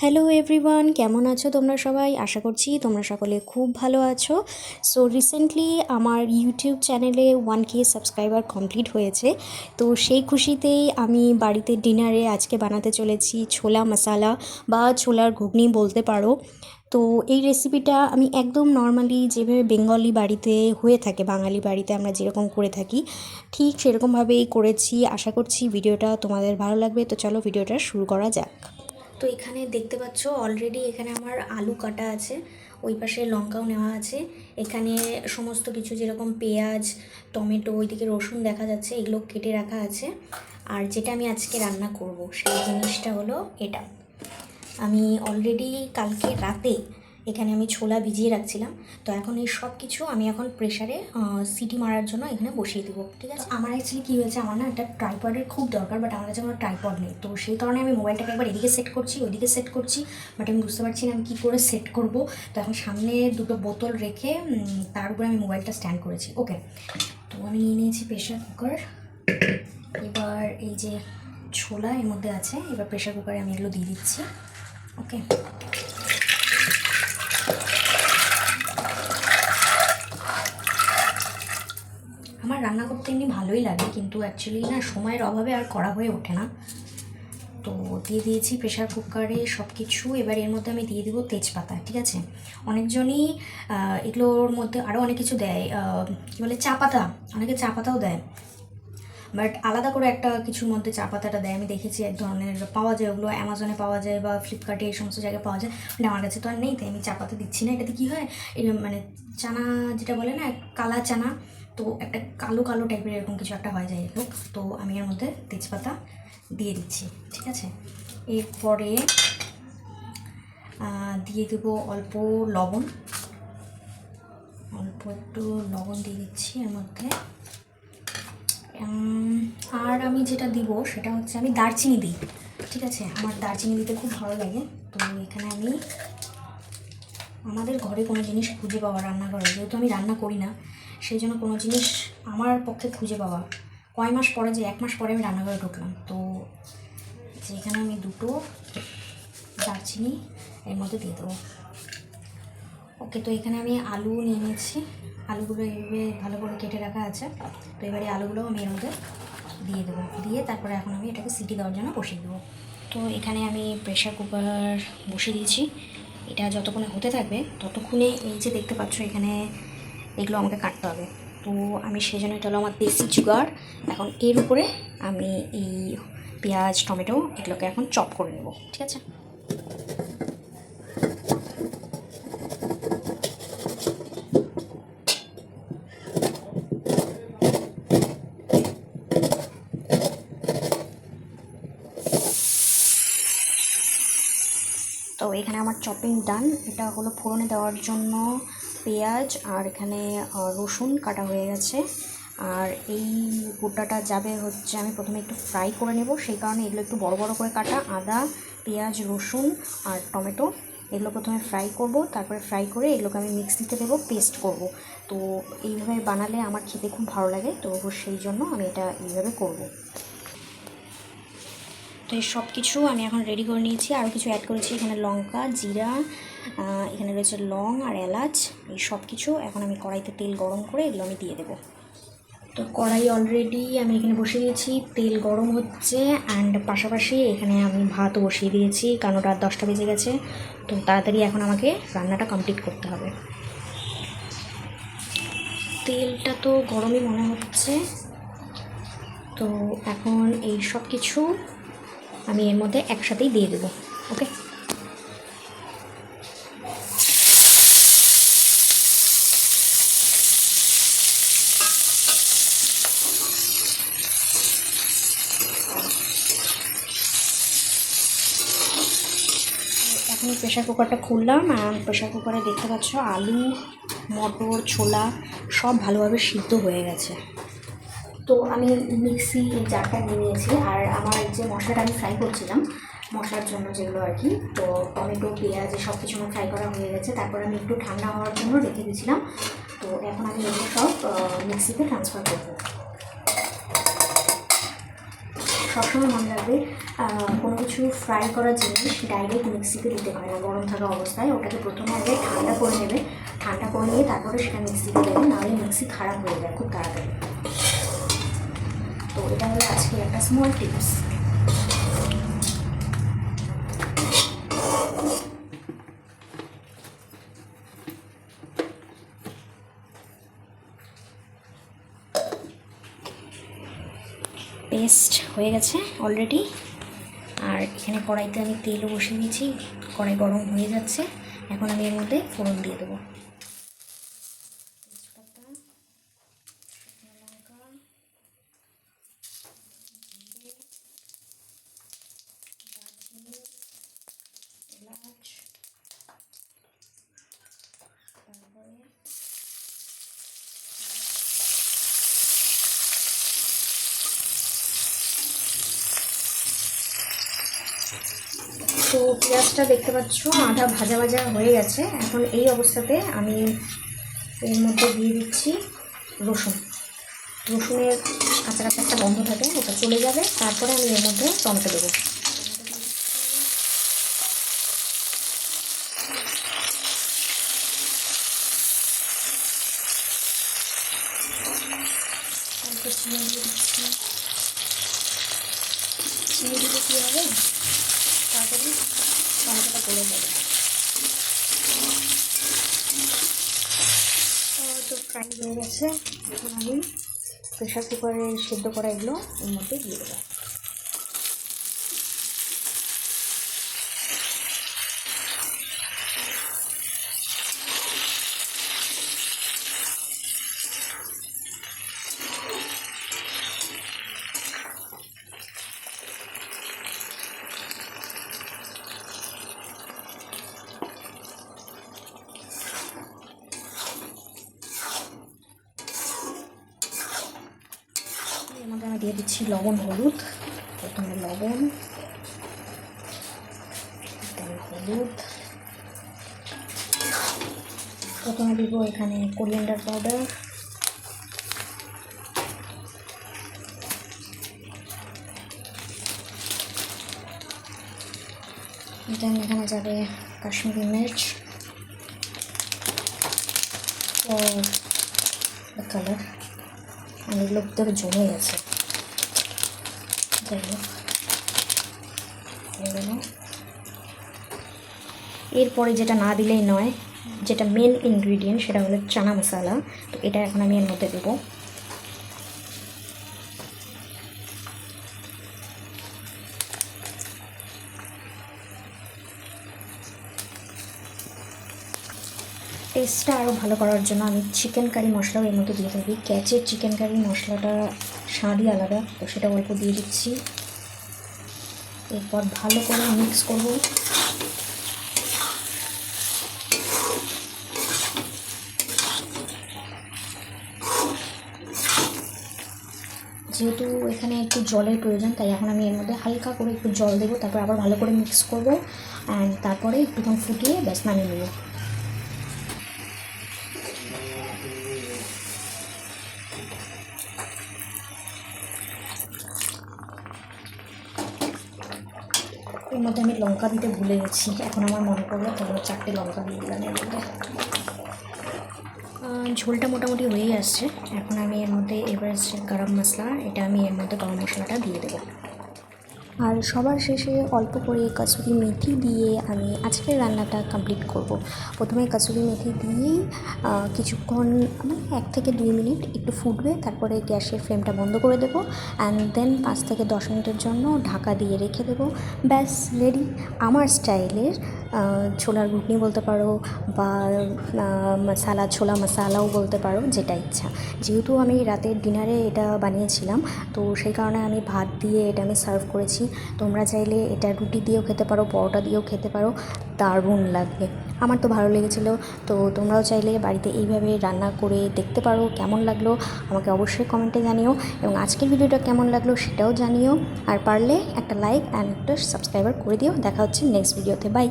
Hello everyone, কেমন আছো তোমরা সবাই? আশা করছি তোমরা সকলে খুব ভালো আছো। সো রিসেন্টলি আমার ইউটিউব চ্যানেলে 1K সাবস্ক্রাইবার কমপ্লিট হয়েছে। তো সেই খুশিতেই আমি বাড়িতে ডিনারে আজকে বানাতে চলেছি ছোলা মশালা বা ছোলার ঘুগনি বলতে পারো। তো এই রেসিপিটা আমি একদম নর্মালি যেভাবে বেঙ্গলি বাড়িতে হয়ে থাকে, বাঙালি বাড়িতে আমরা যেরকম করে থাকি ঠিক সেরকমভাবেই করেছি। আশা করছি ভিডিওটা তোমাদের ভালো লাগবে। তো চলো ভিডিওটা শুরু করা যাক। তো এখানে দেখতে পাচ্ছ অলরেডি এখানে আমার আলু কাটা আছে, ওই পাশে লঙ্কাও নেওয়া আছে। এখানে সমস্ত কিছু যেরকম পেঁয়াজ, টমেটো, ওইদিকে রসুন দেখা যাচ্ছে, এগুলো কেটে রাখা আছে। আর যেটা আমি আজকে রান্না করব সেই জিনিসটা হলো এটা। আমি অলরেডি কালকে রাতে এখানে আমি ছোলা ভিজিয়ে রাখছিলাম। তো এখন এই সব কিছু আমি এখন প্রেশারে সিটি মারার জন্য এখানে বসিয়ে দেবো, ঠিক আছে। আমার অ্যাকচুয়ালি কী হয়েছে, আমার না একটা ট্রাইপডের খুব দরকার, বাট আমার কাছে কোনো ট্রাইপড নেই। তো সেই কারণে আমি মোবাইলটাকে একবার এদিকে সেট করছি, ওইদিকে সেট করছি, বাট আমি বুঝতে পারছি না আমি কী করে সেট করব। তো এখন সামনে দুটো বোতল রেখে তার উপরে আমি মোবাইলটা স্ট্যান্ড করেছি। ওকে, তো আমি নিয়ে নিয়েছি প্রেশার কুকার। এবার এই যে ছোলা এর মধ্যে আছে, এবার প্রেশার কুকারে আমি এগুলো দিয়ে দিচ্ছি। ওকে, আমার রান্না করতে এমনি ভালোই লাগে, কিন্তু অ্যাকচুয়ালি না সময়ের অভাবে আর করা হয়ে ওঠে না। তো দিয়ে দিয়েছি প্রেশার কুকারে সব কিছু। এবার এর মধ্যে আমি দিয়ে দেবো তেজপাতা, ঠিক আছে। অনেকজনই এগুলোর মধ্যে আরও অনেক কিছু দেয়, কী বলে চা পাতা, অনেকে চা পাতাও দেয়, বাট আলাদা করে একটা কিছুর মধ্যে চা পাতাটা দেয়। আমি দেখেছি এক ধরনের পাওয়া যায়, ওগুলো অ্যামাজনে পাওয়া যায় বা ফ্লিপকার্টে এই সমস্ত জায়গায় পাওয়া যায়, মানে আমার কাছে তো আর নেই, তাই আমি চা পাতা দিচ্ছি না। এটাতে কী হয়, মানে চানা যেটা বলে না, কালা চানা, তো একটা কালো কালো টাইপের এরকম কিছু একটা হয়ে যায় হোক। তো আমি এর মধ্যে তেজপাতা দিয়ে দিচ্ছি, ঠিক আছে। এরপরে দিয়ে দেবো অল্প লবণ, অল্প একটু লবণ দিয়ে দিচ্ছি এর মধ্যে। আর আমি যেটা দিব সেটা হচ্ছে আমি দারচিনি দিই, ঠিক আছে। আমার দারচিনি দিতে খুব ভালো লাগে। তো এখানে আমি আমাদের ঘরে কোনো জিনিস খুঁজে পাওয়া, রান্নাঘরে যেহেতু আমি রান্না করি না, সেই জন্য কোনো জিনিস আমার পক্ষে খুঁজে পাওয়া কয় মাস পরে, যে 1 মাস পরে আমি রান্নাঘরে ঢুকলাম। তো যেখানে আমি দুটো দারচিনি এর মধ্যে দিয়ে দেবো। ওকে, তো এখানে আমি আলু নিয়ে নিয়েছি, আলুগুলো এইভাবে ভালো করে কেটে রাখা আছে। তো এবারে আলুগুলোও আমি এর মধ্যে দিয়ে দেবো, দিয়ে তারপরে এখন আমি এটাকে সিটি দেওয়ার জন্য বসিয়ে দেবো। তো এখানে আমি প্রেশার কুকার বসিয়ে দিয়েছি। এটা যতক্ষণে হতে থাকবে ততক্ষণে এই যে দেখতে পাচ্ছ এখানে এগুলো আমাকে কাটতে হবে। তো আমি সেই জন্য এটা হলো আমার দেশি জুগাড়। এখন এর উপরে আমি এই পেঁয়াজ, টমেটো এগুলোকে এখন চপ করে নেব, ঠিক আছে। তো এখানে আমার চপিং ডান। এটা হলো ফোড়নে দেওয়ার জন্য পেঁয়াজ, আর এখানে রসুন কাটা হয়ে গেছে। আর এই গোটাটা যাবে হচ্ছে, আমি প্রথমে একটু ফ্রাই করে নেব, সেই কারণে এগুলো একটু বড় বড় করে কাটা। আদা, পেঁয়াজ, রসুন আর টমেটো এগুলো প্রথমে ফ্রাই করব, তারপরে ফ্রাই করে এগুলোকে আমি মিক্সিতে দেবো, পেস্ট করব। তো এইভাবে বানালে আমার খেতে খুব ভালো লাগে, তো সেই জন্য আমি এটা এইভাবে করব। তো এই সব কিছু আমি এখন রেডি করে নিয়েছি। আরও কিছু অ্যাড করেছি, এখানে লঙ্কা, জিরা, এখানে রয়েছে লং আর এলাচ, এই সব কিছু। এখন আমি কড়াইতে তেল গরম করে এগুলো আমি দিয়ে দেবো। তো কড়াই অলরেডি আমি এখানে বসিয়ে দিয়েছি, তেল গরম হচ্ছে। অ্যান্ড পাশাপাশি এখানে আমি ভাতও বসিয়ে দিয়েছি, কারণ রাত 10টা বেজে গেছে। তো তাড়াতাড়ি এখন আমাকে রান্নাটা কমপ্লিট করতে হবে। তেলটা তো গরমই মনে হচ্ছে। তো এখন এই সব কিছু আমি এর মধ্যে একসাথেই দিয়ে দেবো। ওকে, এখন প্রেশার কুকারটা খুললাম, আর প্রেশার কুকারে দেখতে পাচ্ছ আলু, মটর, ছোলা সব ভালোভাবে সিদ্ধ হয়ে গেছে। তো আমি মিক্সি জারটা নিয়ে নিয়েছি। আর আমার যে মশলাটা আমি ফ্রাই করছিলাম মশলার জন্য যেগুলো আর কি, তো টমেটো, পেঁয়াজ সব কিছু আমার ফ্রাই করা হয়ে গেছে। তারপর আমি একটু ঠান্ডা হওয়ার জন্য রেখে দিয়েছিলাম। তো এখন আমি এগুলো সব মিক্সিতে ট্রান্সফার করবো। সবসময় মনে রাখবে কোনো কিছু ফ্রাই করা জিনিস ডাইরেক্ট মিক্সিতে দিতে হয় না গরম থাকা অবস্থায়। ওটাকে প্রথমে আগে ঠান্ডা করে নেবে, ঠান্ডা করে নিয়ে তারপরে সেটা মিক্সিতে দেবে, নাহলে মিক্সি খারাপ হয়ে যায় খুব তাড়াতাড়ি। তো এটা হলো আজকের একটা স্মল টিপস। পেস্ট হয়ে গেছে অলরেডি। আর এখানে কড়াইতে আমি তেলও বসিয়ে দিয়েছি, কড়াই গরম হয়ে যাচ্ছে। এখন আমি এর মধ্যে ফোড়ন দিয়ে দেবো। তেজপাতা, শুকনো লঙ্কা, জিরে, দারচিনি, এলাচ, তারপরে তো পেঁয়াজটা দেখতে পাচ্ছ আধা ভাজা ভাজা হয়ে গেছে। এখন এই অবস্থাতে আমি এর মধ্যে দিয়ে দিচ্ছি রসুন। রসুনের কাঁচা কাঁচা একটা গন্ধ থাকে, ওটা চলে যাবে। তারপরে আমি এর মধ্যে টমেটো দেবো। চিনি দিয়ে দিচ্ছি। চিনি দিতে কী হবে, তাড়াতাড়ি টমেটোটা গলে যাবে। তো ফ্রাই হয়ে গেছে। এখন আমি প্রেশার কুকারে সেদ্ধ করা এগুলো এর মধ্যে দিয়ে দেবো। এর মধ্যে আমি দিয়ে দিচ্ছি লবণ হলুদ। প্রথমে লবণ, হলুদ, প্রথমে দিব এখানে কোরিয়ান্ডার পাউডার, দেন এখানে যাবে কাশ্মীরি মির্চ ফর দ্য কালার। আর এগুলো ভিতরে জমে গেছে, যাই হোক এগুলো। এরপরে যেটা না দিলেই নয়, যেটা মেন ইনগ্রিডিয়েন্ট, সেটা হলো চানা মশলা। তো এটা এখন আমি এর মধ্যে দেবো। টেস্টটা আরও ভালো করার জন্য আমি চিকেন কারি মশলাও এর মধ্যে দিয়ে থাকি। ক্যাচের চিকেন কারি মশলাটা স্বাদই আলাদা, তো সেটা অল্প দিয়ে দিচ্ছি। এরপর ভালো করে মিক্স করব। যেহেতু এখানে একটু জলের প্রয়োজন, তাই এখন আমি এর মধ্যে হালকা করে একটু জল দেবো। তারপর আবার ভালো করে মিক্স করব, অ্যান্ড তারপরে একটুক্ষণ ফুটিয়ে ব্যাস নামিয়ে নেব। এর মধ্যে আমি লঙ্কা দিতে ভুলে গেছি, এখন আমার মনে পড়লো, তাহলে 4টে লঙ্কা দিয়ে দিলাম এর মধ্যে। ঝোলটা মোটামুটি হয়েই আসছে। এখন আমি এর মধ্যে এভারেস্টের গরম মশলা, এটা আমি এর মধ্যে গরম মশলাটা দিয়ে দেবো। আর সবার শেষে অল্প করে কসুরি মেথি দিয়ে আমি আজকের রান্নাটা কমপ্লিট করব। প্রথমে কসুরি মেথি দিয়েই কিছুক্ষণ, মানে 1 থেকে 2 মিনিট একটু ফুটবে, তারপরে গ্যাসের ফ্লেমটা বন্ধ করে দেবো। অ্যান্ড দেন 5 থেকে 10 মিনিটের জন্য ঢাকা দিয়ে রেখে দেবো। ব্যাস রেডি আমার স্টাইলের ছোলার ঘুগনি বলতে পারো, বা মশালা ছোলা মশালাও বলতে পারো, যেটা ইচ্ছা। যেহেতু আমি রাতের ডিনারে এটা বানিয়েছিলাম, তো সেই কারণে আমি ভাত দিয়ে এটা আমি সার্ভ করেছি। তোমরা চাইলে এটা রুটি দিয়েও খেতে পারো, পরোটা দিয়েও খেতে পারো, দারুণ লাগবে। আমার তো ভালো লেগেছিলো। তো তোমরাও চাইলে বাড়িতে এইভাবে রান্না করে দেখতে পারো। কেমন লাগলো আমাকে অবশ্যই কমেন্টে জানিও, এবং আজকের ভিডিওটা কেমন লাগলো সেটাও জানিও। আর পারলে একটা লাইক অ্যান্ড একটা সাবস্ক্রাইবার করে দিও। দেখা হচ্ছে নেক্সট ভিডিওতে। বাই।